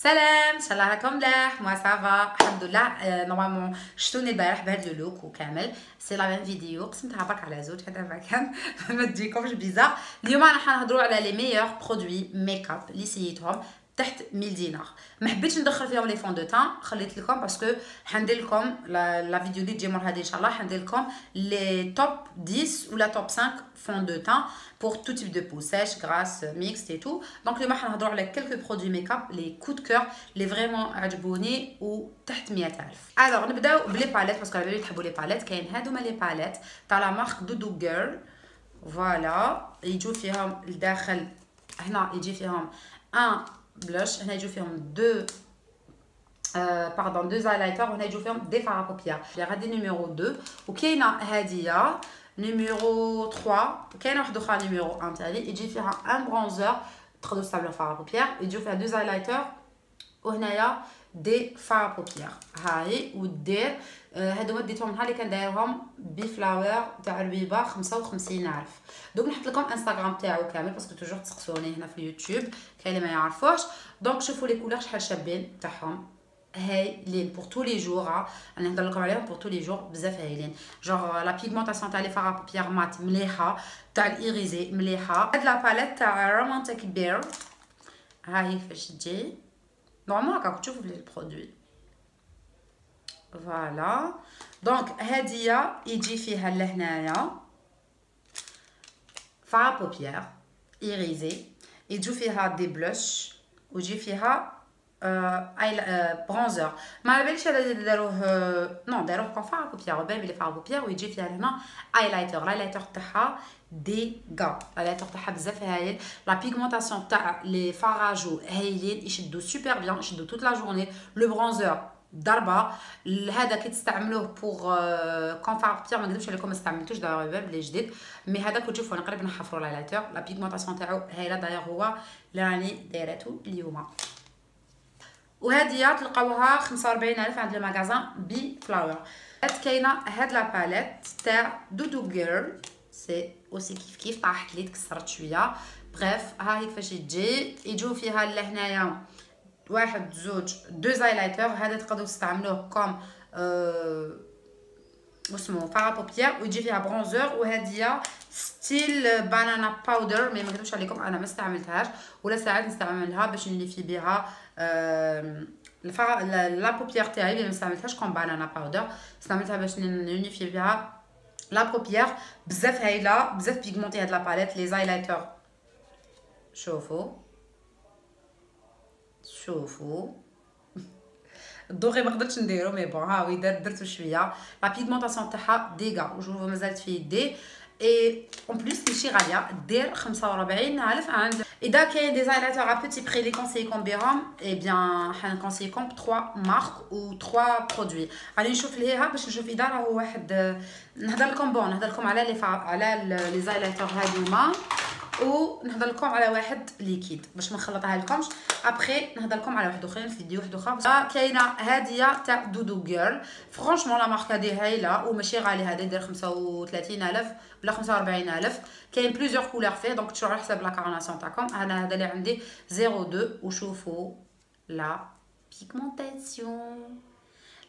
سلام، ان شاء الله راكم ملاح. موا صافا الحمد لله. نورمالمون شفتوني البارح بهذا اللوك وكامل سي لا ميم فيديو قسمتها برك على زوج هذا مكان ما تجيكمش بيزار. اليوم راح نهضروا على لي ميور برودوي ميك اب اللي سيتهم تحت 1000 دينار. ما حبيتش ندخل فيهم لي فون دو تان، خليت لكم باسكو حندير لكم لا فيديو اللي تجي مور هذه ان شاء الله حندير لكم لي توب 10 ولا توب 5 فون دو تان pour tout type de peau sèche, grasse, mixte et tout. Donc اليوم راح نهضروا على quelques produits make-up les coups de cœur les vraiment عجبوني وتحت 100000. alors نبداو بلي باليت باسكو على بالي تحبوا لي باليت. كاين هادوما لي باليت تاع لا مارك دودو جيرل فوالا، يجوا فيهم الداخل هنا يجي فيهم ان بلوش، هنا يجوا فيهم دو باردون دو هايلايتر، وهنا يجوا فيهم دي فار بوبيير. غادي نيميرو 2 وكاينه هاديه نيميرو 3 وكاينه واحده اخرى نيميرو 1 تاني يجي فيها ان برونزر تقدروا تستعملوا فار بوبيير، يجوا فيها دو هايلايتر وهنايا دي فار بوبيير. هاهي ودير هادو ديتهم نهار اللي كندايرهم بفلاور تاع البيبه 55000. دوك نحط لكم انستغرام تاعو كامل باسكو توجور تسقسوني هنا في اليوتيوب كاين اللي ما يعرفوش. دونك شوفوا لي كولور شحال شابين تاعهم هايلين بور تو لي جور. انا نهضر لكم عليهم بور تو لي جور بزاف هايلين. جونغ لا بيغمونطاسيون تاع لي فار بوبيير مات مليحه، تاع الايريزي مليحه. هاد لا باليت تاع رومانتيك بير ها هي كيفاش تجي نورمال هكا تشوفوا في البرودوي فوالا. دونك هاديه يجي فيها لهنايا فار بوبيير ايريزي، يجوا فيها دي بلوش ويجي فيها برونزر. ما على باليش هذا داروه نو داروه كون فار بوبيير بان بلي فار بوبيير، ويجي فيها هنا ايلايتر. الايلايتر تاعها ديغا، الايلايتر تاعها بزاف هايل. لا بيغمونطاسيون تاع لي فاراجو هايلين يشدوا سوبر بيان، يشدوا توت لا جورني. لو برونزر ضربه. هذا كي تستعملوه بوغ كون فار بوبيير ما نكذبش عليكم ما استعملتوش داير بان بلي جديد، مي هذا كنت تشوفوا انا قريب نحفروا الايلايتر. لا بيغمونطاسيون تاعو هايله داير هو اللي راني دايرته اليوم. وهاديه تلقاوها 45000 عند المغازان بي فلاور. كاينه هاد لا باليت تاع دودو جيرل سي اوسي كيف طاحت لي تكسرت شويه. بغيف ها هي كيفاش تجي، يجوا فيها لهنايا واحد زوج دو هايلايتر. هذا تقدروا تستعملوه كوم اسمه فار بوبيير، ويجي فيها برونزر. وهاديه ستيل بانانا باودر، مي ما نكذبش عليكم انا ما استعملتهاش ولا ساعات نستعملها باش نلفي بها لا بوبيير تاعي. ما استعملتهاش كوم بانانا باودر، استعملتها باش نونيفي بها لا بوبيير. بزاف هايله بزاف بيغمونطي هاد لا باليت. لي هايلايتر شوفوا الدوغي ما قدرتش نديرو مي بون ها وي درتو شويه. لا بيغمونطاسيون تاعها ديغا وشوفوا مازالت في يدي اي اون بليس ماشي غاليه دير 45000 عند. اذا كاين دي هايلايتر ا بوتي بري لي كونسيكم بهم اي بيان حنكونسيكم 3 مارك و 3 برودوي. غادي نشوف ليها باش نشوف اذا راهو واحد نهضر لكم نهضر لكم على لي هايلايتر هادوما، ونهضر لكم على واحد ليكيد باش ما نخلطها لكمش. ابري نهضر لكم على واحد اخرين في فيديو واحد اخر. كاينه هاديه تاع دودو جيرل فرانشمون لا ماركه دي هايله وماشي غالي. هذا يدير 35000 ولا 45000. كاين بليزيور كولور فيه دونك تشوفوا على حساب لا كارناسيون تاعكم. انا هذا اللي عندي 02. وشوفوا لا بيغمونطاسيون،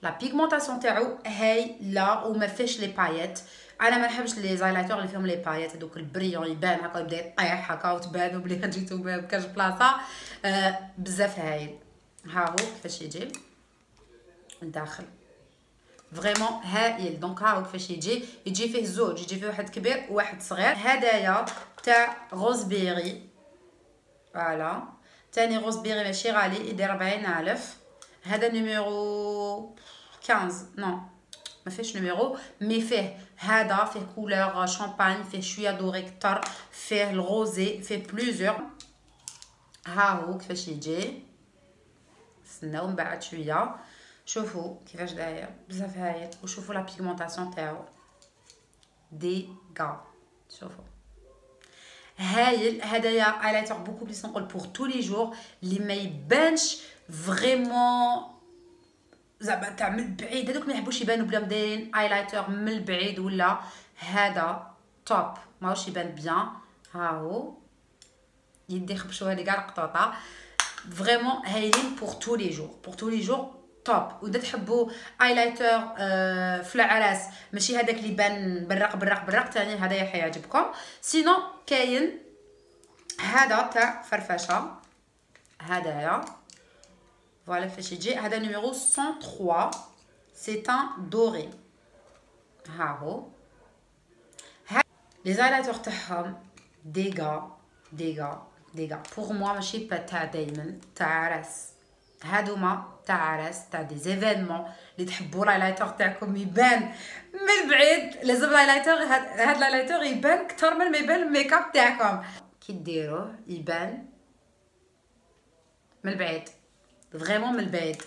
لا بيغمونطاسيون تاعو هايله وما فيهش لي بايات. انا ما نحبش لي زايلايتر اللي فيهم لي بايات هذوك البريون يبان هكا يبدا يطيح هكا وتبانوا بلي جيتو ما كاش بلاصه. بزاف هايل. ها هو كيفاش يجي الداخل فريمون هايل. دونك ها هو كيفاش يجي فيه زوج، يجي فيه واحد كبير وواحد صغير. هدايا تاع روزبيري فوالا، تاني روزبيري ماشي غالي يدير 40000. هذا نيميرو 15 نو ما فيهش نيميرو مي فيه هذا فيه كولور شامباني، فيه شويه دوري كتر، فيه الغوزي، فيه بليزيور. ها هو كيفاش يجي. استناو من بعد شويه شوفوا كيفاش داير بزاف هايل. وشوفوا لا بيغمونطاسيون تاعو ديغا شوفوا هايل. هدايا ايلايتر بوكو بليس نقول بور تو لي جور اللي ما يبانش فريمون زعما تاع من البعيد. هذوك ما يحبوش يبانوا بلا دايرين ايلايتر من البعيد ولا هذا توب ماهوش يبان بيان. ها هو يدي خبشوها لي كاع قطوطه. فريمون هايلين بور تو لي جور، بور تو لي جور توب. واذا تحبوا ايلايتر في العراس ماشي هذاك اللي يبان برق برق برق ثاني هذايا حيعجبكم. سينو كاين هذا تاع فرفشه، هذايا فوالا كيفاش يجي. هذا نيميرو 103 سي ان دوري. ها هو لي زايلايتر تاعهم ديغا ديغا ديغا بور موا ماشي تاع دايما تاع عراس، هادوما تاع عراس تاع دي زيفينمون اللي تحبوا لايلايتر تاعكم يبان من بعيد. لازم لايلايتر هاد لايلايتر يبان اكثر من ما يبان الميك اب تاعكم. كي ديروه يبان من البعيد فريمون من البعيد.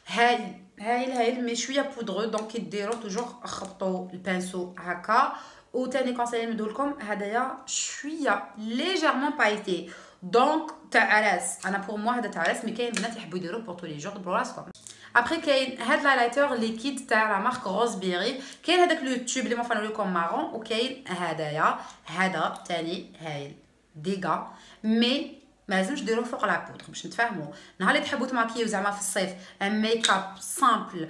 هايل مي شويه بودرو، دونك كي ديرو توجور خبطوا البانسو هكا. وثاني كونساي ندولكم هدايا شويه ليجيرمون بايتي، دونك تاع عراس. انا بور موا هذا تاع عراس، مي كاين بنات يحبوا يديروه بور تو لي جور براسكم. ابري كاين هاد لايلايتر ليكيد تاع لا مارك روز بيري، كاين هذاك لو تيوب اللي مفانو لكم مارون، وكاين هدايا هذا ثاني هايل ديغا. مي ما لازمش ديروه فوق لا بودر باش نتفاهموا. نهار اللي تحبوا تماكيو زعما في الصيف ان ميك اب سامبل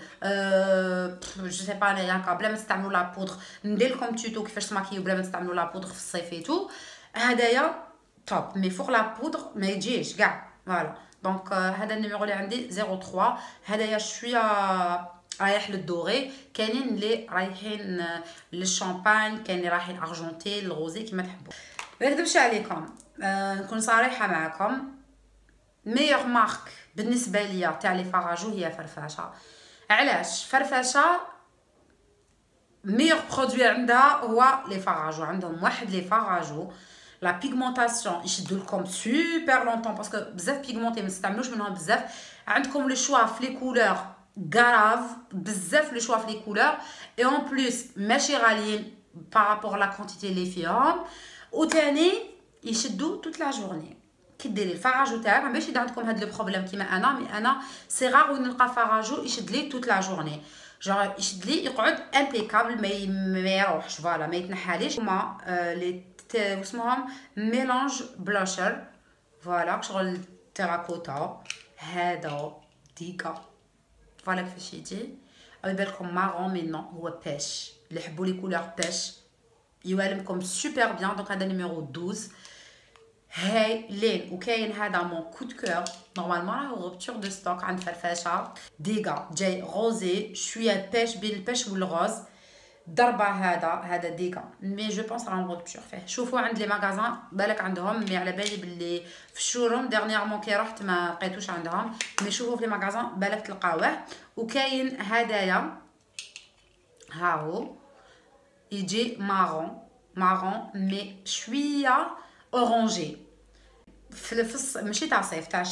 جو سي با هكا بلا ما تستعملوا لا بودر، ندير لكم توتو كيفاش تماكيو بلا ما تستعملوا لا بودر في الصيف ايتو. هدايا توب مي فوق لا بودر ما يجيش كاع فوالا. دونك هذا النيميرو اللي عندي 03. هدايا شويه رايح للدوري، كاينين اللي رايحين للشامبان، كاين اللي رايحين ارجونتي الغوزي كيما تحبوا. ما نكذبش عليكم نكون صريحه معكم، ميور مارك بالنسبه ليا تاع لي فاراجو هي فرفشه. علاش فرفشه ميور برودوي عندها هو لي فاراجو. عندهم واحد لي فاراجو لا بيغمونطاسيون يشدوا لكم سوبر لونطون باسكو بزاف بيغمونطي ما تستعملوش منهم بزاف. عندكم لو شوا في لي كولور غراف بزاف، لو شوا في لي كولور اي اون بليس ماشي غاليين بارابور لا كونتيتي اللي فيهم. وثاني يشدوا توت لا جورني. كي ديري الفراجو تاعك باش يدا عندكم هاد لو بروبليم كيما انا، مي انا سي رار وين نلقى فراجو يشد لي توت لا جورني، جونغ يشد لي يقعد امبيكابل ما يروحش فوالا ما يتنحاليش. هما لي اسمهم ميلانج بلاشر فوالا شغل تيراكوتا. هذا ديكا فوالا كيفاش يجي. او يبالكم مارون مي نو هو بيش. اللي يحبوا لي كولور بيش يوالمكم سوبر بيان. دونك هذا نيميرو 12 هايلين. وكاين هذا مون كود كور نورمالمون راهو روبتور دو ستوك عند فرفشه ديغا جاي روزي شويه بيش بين البيش والغوز ضربه. هذا ديغا مي جو بونس راهم روبتور فيه. شوفوا عند لي ماغازان بالك عندهم، مي على بالي باللي في الشوروم ديرنييرمون كي رحت ما لقيتوش عندهم، مي شوفوا في لي ماغازان بالك تلقاوه. وكاين هدايا ها هو يجي مارون مي شويه اورانجي في ماشي تاع صيف تاع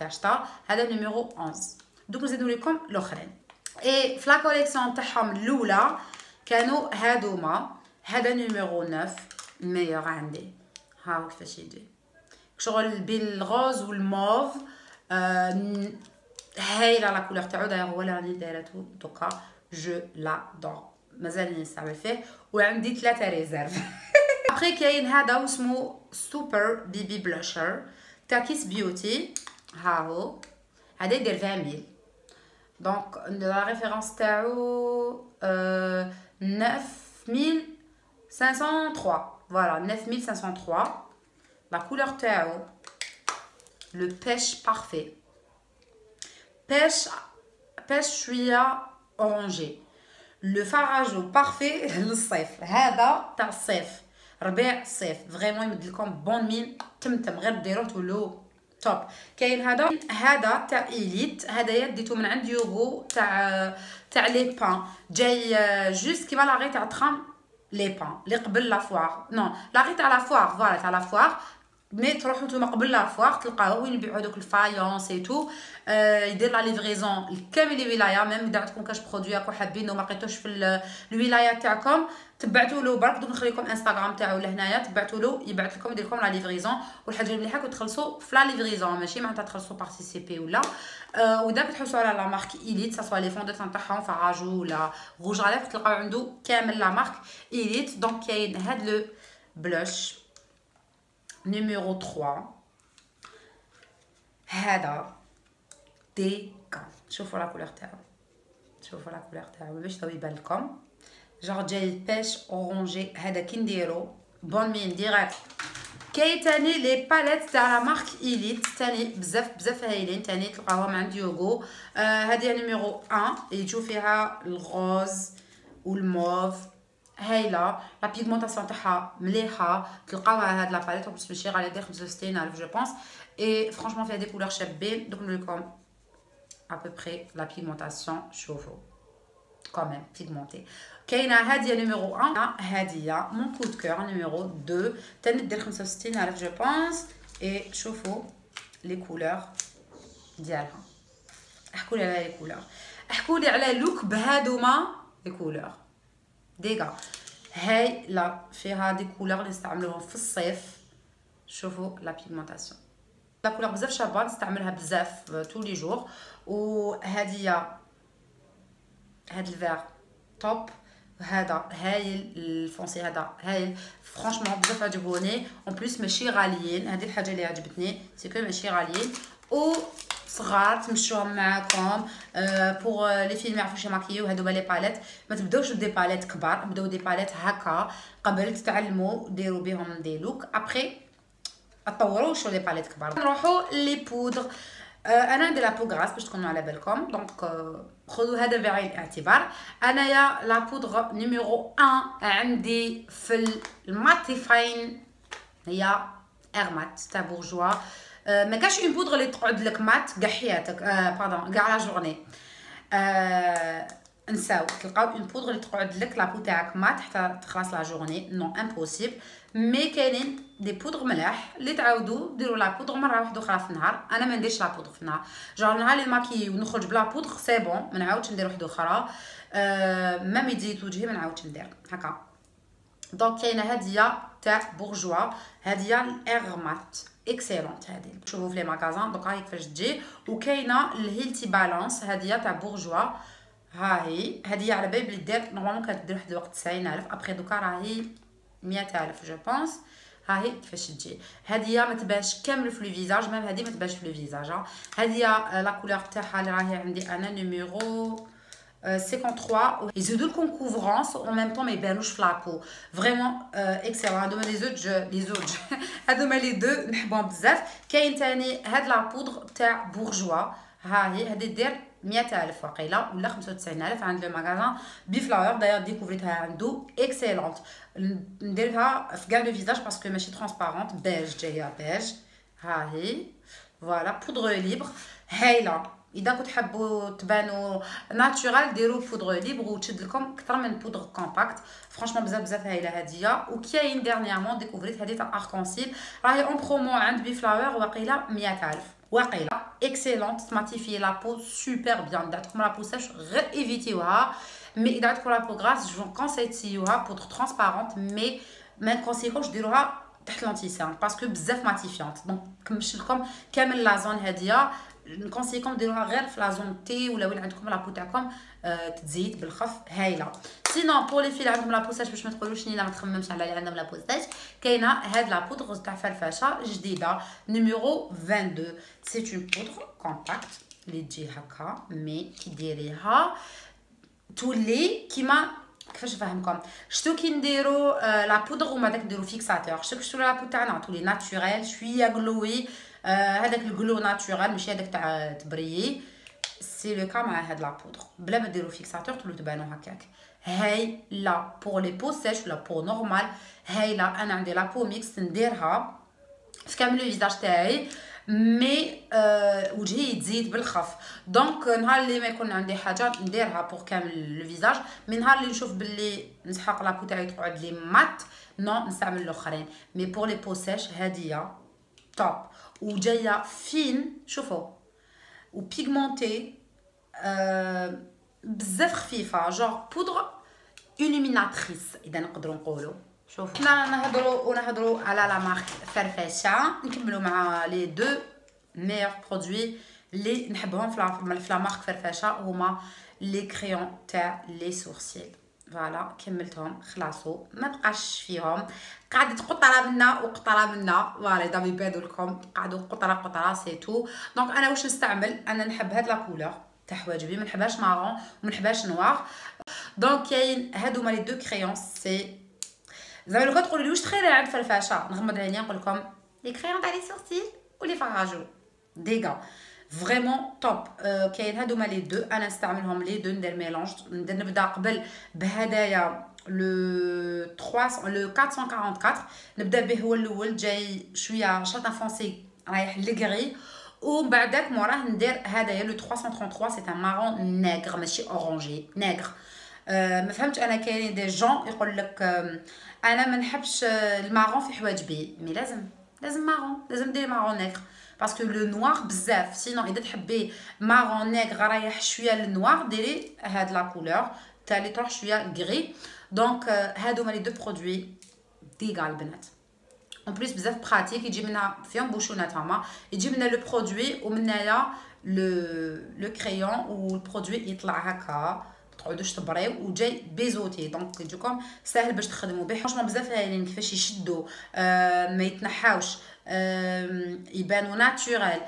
شتا. هذا نيميرو 11. دوك نزيدو لكم الاخرين. اي في لا كوليكسيون تاعهم الاولى كانوا هادوما. هذا نيميرو 9 ميور عندي. ها كيفاش يجي شغل بين الغوز والموف. هايله لا كولور تاعو داير هو اللي راني دايرته دوكا جو لادور مازال نستعمل فيه. وعندي 3 ريزيرف. ابري كاين هذا اسمه سوبر بيبي بلاشر تاع كيس بيوتي. ها هو هذا يدير 20000 دونك لا ريفيرونس تاعو 9503 فوالا 9503. لا كولور تاعو لو بيش بارفي بيش شويه اورانجي. لو فاراجو بارفي للصيف. هذا تاع الصيف ربيع الصيف فريمون يمد لكم بون مين تمتم غير ديروه تولو توب. كاين هذا تاع إليت. هذايا ديتو من عند يوغو تاع لي بان جاي جوست كيما لاغي تاع ترام لي بان اللي قبل لا فوار. نو لاغي تاع لا فوار فوالا تاع لا فوار مي تروحوا نتوما قبل لا فوار تلقاوه وين يبيعوا دوك الفايونس اي تو. يدير لا ليفريزون لكامل لي ولايه. ميم اذا عندكم كاش برودوي راكم حابين وما لقيتوش في الولايه تاعكم تبعتوا له برك. دوك نخلي لكم انستغرام تاعو لهنايا تبعتوا له يبعث لكم يدير لكم لا ليفريزون. والحاجه المليحه كنت تخلصوا في لا ليفريزون ماشي معناتها تخلصوا بارتيسيبي ولا. واذا كتحوسوا على لا مارك إليت سوا لي فون دو تان تاعهم فراجو ولا روج عليف تلقاو عنده كامل لا مارك إليت. دونك كاين هاد لو بلوش نيميرو 3. هذا ديكا. شوفوا لا كولور تاعو، شوفوا لا كولور تاعو باش تو يبان لكم جوغ جاي بيش اورانجي. هذا كي نديرو بون مين ديريكت. كاين تاني لي باليت تاع لا مارك إليت تاني بزاف هايلين، تاني تلقاوهم عند يوغو. هذه نيميرو 1 يجو فيها الغوز والموف، هايله لا بيغمونطاسيون تاعها مليحه. تلقاوها هاد لا باليت بس ماشي غاليه، داير 65000 جو بونس. اي فرانشمون فيها دي كولور شابين. دوك نوريكم à peu près la pigmentation. شوفوا quand même pigmenté. كاينه هاديه نيميرو 1، هاديه مون كود كور نيميرو 2 تاني دير 65000 جو بونس. اي شوفوا لي كولور ديالها. احكوا لي على لي كولور، احكوا لي على لوك بهادوما لي كولور ديغا. هاي لا فيها دي كولور اللي نستعملوهم في الصيف. شوفوا لا بيغمونطاسيون، لا كولور بزاف شابه نستعملها بزاف تو لي جور. وهاديه هاد الفير توب، هذا هايل الفونسي، هذا هايل فرانشمون بزاف عجبوني. اون بليس ماشي غاليين، هذه الحاجه اللي عجبتني سيكو ماشي غاليين و صغار تمشوهم معاكم. بوغ لي فيلم يعرفوش يماكيو هادو لي باليت. ما تبداوش بدي باليت كبار، بداو دي باليت هكا قبل تتعلموا ديروا بهم دي لوك ابري اطوروا شو لي باليت كبار. نروحوا لي بودر. انا عندي لابو غراس باش تكونوا على بالكم، دونك خذوا هذا بعين الاعتبار. انايا لا بودر نيميرو 1 عندي في الماتيفاين هي ايرمات تاع بورجوا. ما كاش اون بودر اللي تقعد لك مات كاع حياتك، باردون كاع لا جورني. نساو تلقاو اون بودر اللي تقعد لك لابو تاعك مات حتى تخلص لا جورني، نو امبوسيبل. مي كاينين دي بودر ملاح اللي تعاودوا ديروا لا بودر مره واحده اخرى في النهار. انا ما نديرش لا بودر في النهار، جونغ نهار اللي ماكي ونخرج بلا بودر سي بون، ما نعاودش ندير واحده اخرى. ميم يزيد وجهي ما نعاودش ندير هكا. دونك كاينه هاديه تاع بورجوا، هاديه الايرمات اكسيلونت. هادي تشوفوا في لي ماغازان دوك هاي كيفاش تجي. وكاينه الهيلتي بالانس هاديه تاع بورجوا، هاهي هادي على بالي بلي دير نورمالمون كانت دير واحد الوقت 90000 ابري دوكا راهي 100000 جو بونس. هاهي كيفاش تجي. هادي ما تبانش كامل في لو فيزاج، ميم هادي ما تبانش في لو فيزاج. هادي لا كولور تاعها اللي راهي عندي انا نيميرو 53. يزيدوا لكم كوفرونس او ميم طون ما يبانوش في لابو. فريمون اكسيلون. هادوما لي زوج هادوما لي دو نحبهم بزاف. كاين تاني هاد لا بودر تاع بورجوا، هاهي هادي دير 100000 وقيله ولا 95000 عند لو ماغازان بفلاور. داير ديكوفريتها عنده اكسيلونت. نديرها في كاع لو فيزاج باسكو ماشي ترونسبارونت، بيج جايه بيج. هاهي فوالا بودر ليبر هايله. اذا كنت حبوا تبانوا ناتورال ديروا بودر ليبر وتشد لكم اكثر من بودر كومباكت. فرانشمون بزاف هايله هاديه. وكاين ديرنييرمون ديكوفريت هادي تاع اركونسيل راهي اون برومو عند بفلاور وقيله 100000 وقيله. اكسيلونت تماتيفي لابو سوبر بيان. دعتكم لابو ساش غير ايفيتيوها. مي اذا عندكم لابو غراس جو كونساي تسيوها بودر ترونسبارونت، مي ما نكونسيكمش ديروها تحت لونتيسان باسكو بزاف ماتيفيونت. دونك كملت لكم كامل لا زون هاديه. نكونسيكم ديروها غير في لا زون تي ولا وين عندكم لابو تاعكم تزيد بالخف هايله. سينون بور لي في اللي عندهم لابوساج باش ما تقولوش نينا ما تخممش على اللي عندهم لابوساج، كاينه هاد لا بودر تاع فرفشه جديده نيميرو 22. سي اون بودر كومباكت اللي تجي هكا مي كي ديريها تولي كيما كيفاش نفهمكم. شتو كي نديرو لا بودر وما داك نديرو فيكساتور. شتو لا بودر تاعنا تولي ناتوريل شويه غلوي، هذاك الغلو ناتورال ماشي هذاك تاع تبريي. سي لو كا مع هاد لا بودر بلا ما ديرو فيكساتور تولو تبانو هكاك. هاي لا بور لي بو سيش ولا بو نورمال. هاي لا انا عندي لا بو ميكس نديرها في كامل لو فيزاج تاعي مي وجهي تزيد بالخف. دونك نهار اللي ما يكون عندي حاجه نديرها بور كامل لو فيزاج، من نهار اللي نشوف باللي نسحق لا بو تاعي تقعد لي مات نو نستعمل الاخرين. مي بور لي بو سيش هاديه توب وجايه فين. شوفوا وبيغمونتي بزاف خفيفه جونغ بودر إلوميناتريس اذا نقدروا نقولوا. شوفوا حنا نهضروا على لا مارك فرفشه. نكملوا مع لي دو ميور برودوي اللي نحبهم في لا مارك فرفشه هما لي كريون تاع لي سورسيل. فوالا كملتهم خلاصوا ما بقاش فيهم، قعدت قطره منا وقطره منا فوالا دابا يبانوا لكم قعدوا قطره قطره سي تو. دونك انا واش نستعمل، انا نحب هاد لا كولور تاع حواجبي، ما نحبهاش مارون وما نحبهاش نوار. دونك كاين هادوما لي دو كريون سي زعما لو تقولوا لي واش تخيري عند فرفاشه نغمض عينيا نقول لكم لي كريون تاع لي سورسيل ولي فراجو ديغا فريمون توب. كاين هادوما لي دو انا نستعملهم لي دو ندير ميلونج. نبدا قبل بهدايا لو 300 لو 444 نبدا به هو الاول جاي شويه شاطن فونسي رايح للغري، ومن بعدك موراه ندير هدايا لو 333 سي ان مارون نيغر ماشي اورانجي نيغر. ما فهمتش انا كاينين دي جون يقول لك انا ما نحبش المارون في حواجبي، مي لازم مارون، لازم ديري مارون نيغر باسكو لو نوار بزاف. سينو اذا تحبي مارون نيغر رايح شويه للنوار ديري هاد لا كولور تاع لي تروح شويه غري. دونك هادوما لي دو برودوي ديغا البنات اون بليس بزاف براتيك، يجي منها فيهم بوشونات هما، يجي منها لو برودوي ومنايا لو كريون والبرودوي يطلع هكا تقعدوش تبريو وجاي بيزوتي. دونك يجيكم ساهل باش تخدموا به. فرانشمون بزاف هايلين كيفاش يشدوا ما يتنحاوش يبانوا ناتوريل،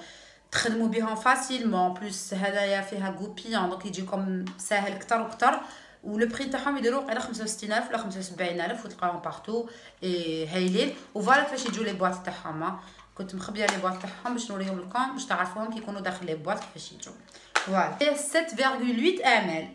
تخدموا بهم فاسيلمون. بلوس هدايا فيها غوبيون دونك يجيكم ساهل اكثر واكثر. ولو بري تاعهم يديروا قيله 65000 ولا 75000 وتلقاهم بارتو اي هايلين. وفوالا كيفاش يجوا لي بواط تاعهم، كنت مخبيه لي بواط تاعهم باش نوريهم لكم باش تعرفوهم كي يكونوا داخل لي بواط كيفاش يجوا. فوالا 7.8 امل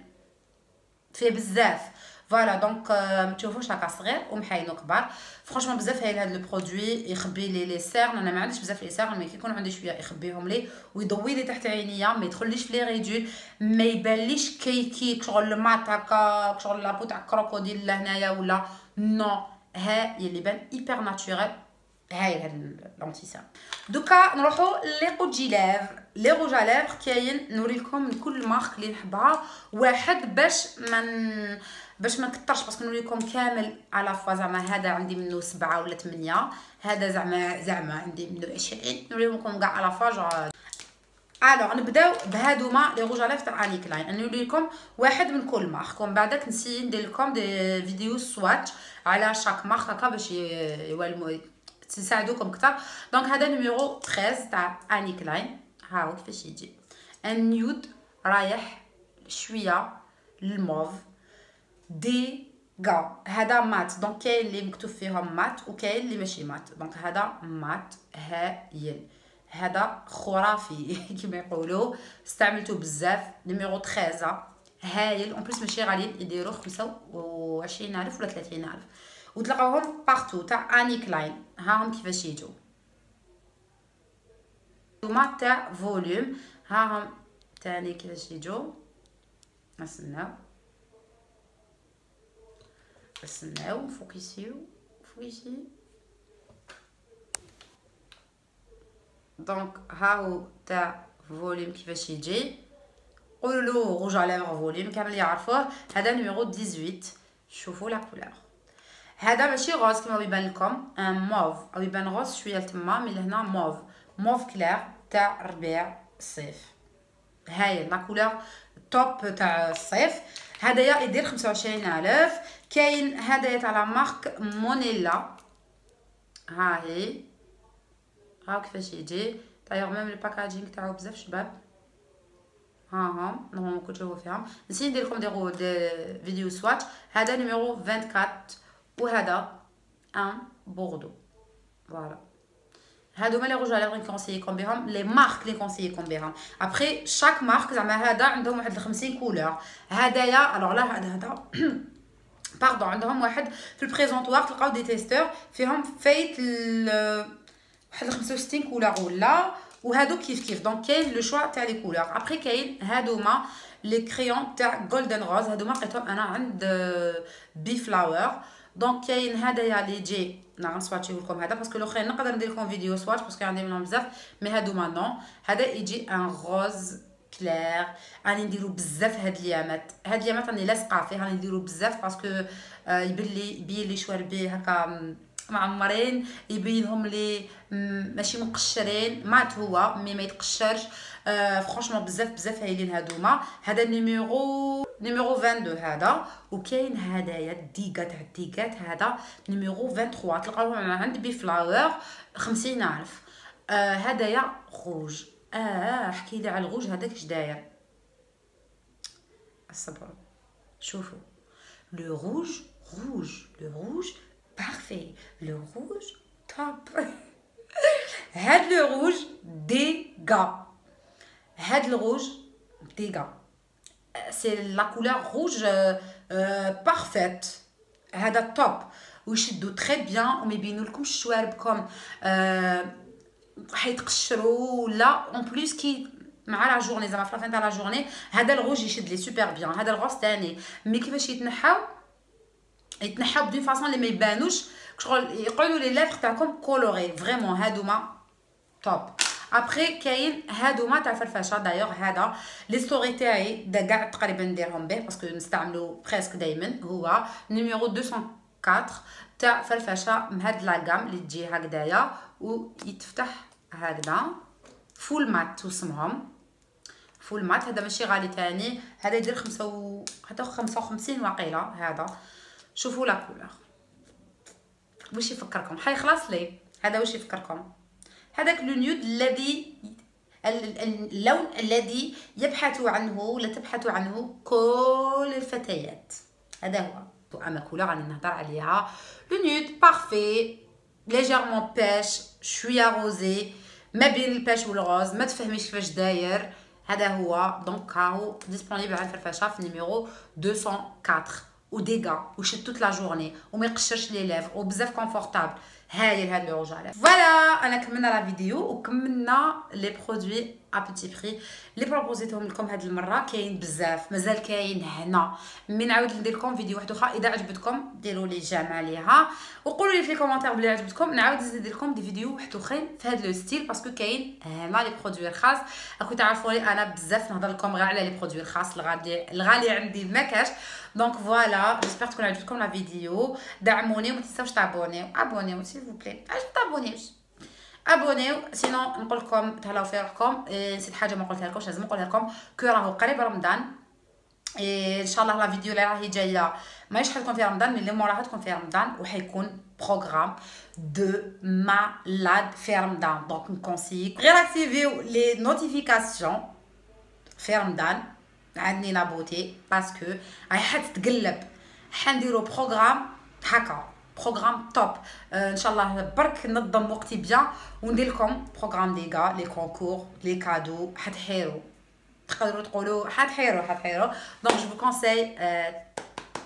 فيه بزاف. فوالا دونك ما تشوفوش هكا صغير ومحاينو كبار. فرانشمون بزاف هايل هاد لو برودوي، يخبي لي سيرن. انا ما عنديش بزاف لي سيرن مي كي يكون عندي شويه يخبيهم لي ويضوي لي تحت عينيا، ما يدخليش في لي ريدول، ما يبانليش كيكي شغل المات هكا شغل لابو تاع كروكوديل لهنايا ولا نو. ها اللي بان ايبر ناتوريل هايل هاد لونتيسام. دوكا نروحو لي روج ليف. لي روج ليف كاين نوري لكم من كل مارك اللي نحبها واحد باش ما نكثرش باسكو نوري لكم كامل على فوا. زعما هذا عندي منه 7 ولا 8، هذا زعما عندي منه 20، نوريهم لكم كاع على فوا. الوغ نبداو بهادوما لي روج ليف تاع اني كلاين. نوري لكم واحد من كل مارك ومن بعدك نسيي ندير لكم دي فيديو سواتش على شاك مارك هكا باش تساعدوكم اكثر. دونك هذا نيميرو 13 تاع اني كلاين. هاو كيفاش يجي النيود رايح شويه للموف ديغا. هذا مات دونك كاين اللي مكتوب فيهم مات وكاين اللي ماشي مات. دونك هذا مات هايل، هذا خرافي كيما يقولوا، استعملته بزاف. نيميرو 13 هايل اون بليس ماشي غاليين، يديروا 25000 ولا 30000 وتلقاوهم بارتو تاع اني كلاين. هاهم كيفاش يجوا هما تاع فوليوم. هاهم تاني كيفاش يجوا. نستناو فوكسيو دونك هاو تاع فوليوم كيفاش يجي. قولوا له روج على فوليوم كامل يعرفوه. هذا نيميرو 18. شوفوا لا كولور، هذا ماشي غوز كما يبان لكم ان موف او يبان غوز شويه لتما، مي لهنا موف كلير تاع ربيع الصيف. هاي لا كولور توب تاع الصيف. هدايا يدير 25000. كاين هدايا تاع لا مارك مونيلا. ها هي هاو كيفاش يجي. دايوغ ميم الباكاجينغ تاعو بزاف شباب. هاهم نورمالمون كنت تشوفوا فيهم. نسيت ندير لكم دي فيديو سواتش. هذا نيميرو 24 وهذا ان بوردو. فوالا هادوما لي روج على نكونسييكم بهم لي مارك لي كونسييكم بهم. ابري شاك مارك زعما هذا عندهم واحد 50 كولور. هدايا الوغ لا هذا باردون عندهم واحد في البريزونطوار تلقاو دي تيستور فيهم فايت واحد 65 كولور ولا، وهادو كيف دونك كاين لو شوا تاع لي كولور. ابري كاين هادوما لي كريون تاع جولدن روز. هادوما لقيتهم انا عند بي فلاور. دونك كاين هدايا لي جي غنسواتشيو لكم هذا باسكو الاخرين نقدر ندير لكم فيديو سواتش باسكو عندي منهم بزاف، مي هادوما نو. هذا يجي ان روز كلير. راني نديرو بزاف هاد اليامات راني لاصقه فيه، راني نديرو بزاف باسكو يبين لي شواربي هكا معمرين، يبينهم لي ماشي مقشرين. مات هو مي ما يتقشرش. فرانشمون بزاف هايلين هادوما. هذا نيميرو 22 هذا. وكاين هدايا الديكا تاع الديكات هذا نيميرو 23 تلقاوه عند بفلاور 50000. هدايا روج. احكي لي على الغوج هذاك اش داير. الصبر شوفوا لو روج لو روج بارفي لو روج توب. هاد لو روج ديغا. هاد الروج ديغا سي لا كولور روج بارفيت. هذا توب ويشدو تري بيان وما يبينوا لكمش شواربكم حيتقشروا ولا اون بليس كي مع لا جورني زعما في لافين تاع لا جورني. هذا الروج يشد لي سوبر بيان. هذا الغوص تاني مي كيفاش يتنحاو بدون فاصون اللي ما يبانوش شغل يقعدوا لي لافغ تاعكم كولوري فريمون. هادوما توب. ابري كاين هادوما تاع فرفشه. دايوغ هذا لي ستوري تاعي كاع تقريبا نديرهم به باسكو نستعملو بريسك دائما. هو نيميرو 204 تاع فرفشه من هاد لاكام اللي تجي هكذايا ويتفتح هكذا فول مات توسمهم فول مات. هذا ماشي غالي تاني. هذا يدير 55 واقيلا. هذا شوفوا لا كولور واش يفكركم. حيخلص لي هذا واش يفكركم. هذاك لو نيود الذي اللون الذي يبحث عنه ولا تبحث عنه كل الفتيات. هذا هو. اما كولور راني نهضر عليها لو نيود بارفي ليجيرمون بيش شويه روزي ما بين البيش والغوز ما تفهميش كيفاش داير. هذا هو دونك هاهو ديسپونيبل على الفرفشه في نيميرو 204 وديغا وشد توت لا جورني وما يقشرش لي ليف وبزاف كونفورطابل. هايل هاد لو روج على فوالا. انا كملنا لا فيديو وكملنا لي برودوي ا بيتي بري اللي بروبوزيتهم لكم هاد المره. كاين بزاف مازال كاين هنا. من نعاود ندير لكم فيديو واحد اخرى اذا عجبتكم ديروا لي جيم عليها وقولوا لي في الكومونتير بلي عجبتكم. نعاود نزيد لكم دي فيديو واحد اخرين في هاد لو ستيل باسكو كاين هنا لي برودوي الخاص. راكم تعرفوني انا بزاف نهضر لكم غير على لي برودوي الخاص. الغالي عندي ما كاش. دونك فوالا جيسبر تكون عجبتكم لا فيديو. دعموني وما تنساوش ابونيو سيل فو بلي. اش تابونيوش ابونيو سينو نقول لكم تهلاو في روحكم. نسيت حاجه ما قلتها لكمش لازم نقولها لكم كو راهو قريب رمضان. ان شاء الله لا فيديو اللي راهي جايه ماهيش حتكون في رمضان مي اللي موراها تكون في رمضان وحيكون بروغرام دو مالاد في رمضان. دونك نكونسيي غير اكتيفيو لي نوتيفيكاسيون في رمضان عندي لابوتي باسكو راهي حتتقلب. حنديرو بروغرام هكا بروغرام توب. ان شاء الله برك ننظم وقتي بيان وندير لكم بروغرام ديغا لي كونكور لي كادو. حتحيروا تقدروا تقولوا حتحيروا. دونك جو كونساي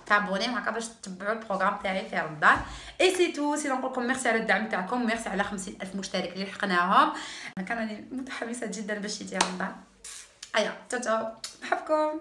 تابوني هكا باش تتبعوا البروغرام تاعي في رمضان. اي سي تو. سي نقول لكم ميرسي على الدعم تاعكم. ميرسي على 50000 مشترك اللي لحقناهم. انا كان راني متحمسه جدا باش يجي رمضان. ايا تاو نحبكم.